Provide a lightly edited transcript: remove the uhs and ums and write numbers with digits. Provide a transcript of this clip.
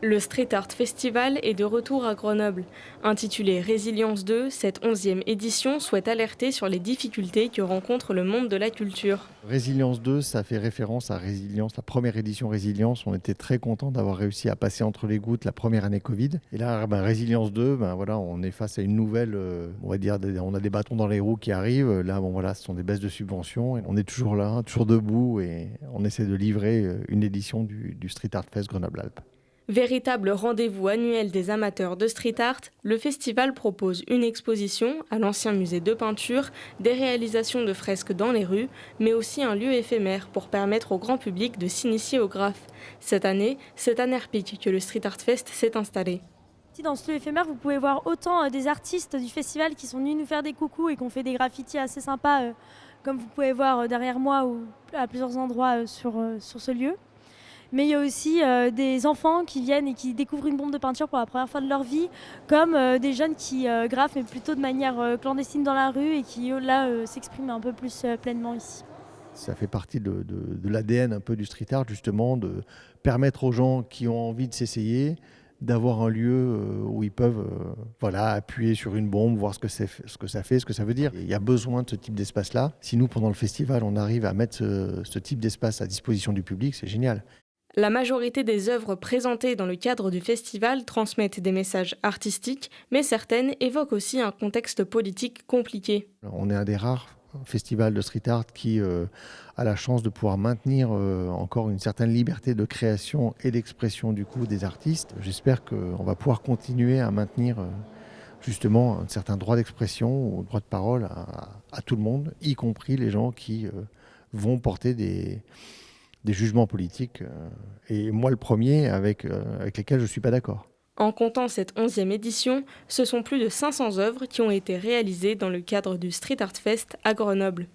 Le Street Art Festival est de retour à Grenoble. Intitulé Résilience 2, cette 11e édition souhaite alerter sur les difficultés que rencontre le monde de la culture. Résilience 2, ça fait référence à Résilience, la première édition Résilience. On était très contents d'avoir réussi à passer entre les gouttes la première année Covid. Et là, Résilience 2, voilà, on est face à une nouvelle, on va dire, on a des bâtons dans les roues qui arrivent. Là, voilà, ce sont des baisses de subventions. Et on est toujours là, toujours debout et on essaie de livrer une édition du Street Art Fest Grenoble-Alpes. Véritable rendez-vous annuel des amateurs de street art, le festival propose une exposition à l'ancien musée de peinture, des réalisations de fresques dans les rues, mais aussi un lieu éphémère pour permettre au grand public de s'initier au graphe. Cette année, c'est à Nerpic que le Street Art Fest s'est installé. Ici, dans ce lieu éphémère, vous pouvez voir autant des artistes du festival qui sont venus nous faire des coucous et qui ont fait des graffitis assez sympas, comme vous pouvez voir derrière moi ou à plusieurs endroits sur ce lieu. Mais il y a aussi des enfants qui viennent et qui découvrent une bombe de peinture pour la première fois de leur vie, comme des jeunes qui graffent, mais plutôt de manière clandestine dans la rue et qui, s'expriment un peu plus pleinement ici. Ça fait partie de l'ADN un peu du street art, justement, de permettre aux gens qui ont envie de s'essayer d'avoir un lieu où ils peuvent appuyer sur une bombe, voir ce que ça fait, ce que ça veut dire. Il y a besoin de ce type d'espace-là. Si nous, pendant le festival, on arrive à mettre ce type d'espace à disposition du public, c'est génial. La majorité des œuvres présentées dans le cadre du festival transmettent des messages artistiques, mais certaines évoquent aussi un contexte politique compliqué. On est un des rares festivals de street art qui a la chance de pouvoir maintenir encore une certaine liberté de création et d'expression du coup des artistes. J'espère qu'on va pouvoir continuer à maintenir justement un certain droit d'expression ou droit de parole à tout le monde, y compris les gens qui vont porter des jugements politiques, et moi le premier, avec lesquels je ne suis pas d'accord. En comptant cette 11e édition, ce sont plus de 500 œuvres qui ont été réalisées dans le cadre du Street Art Fest à Grenoble.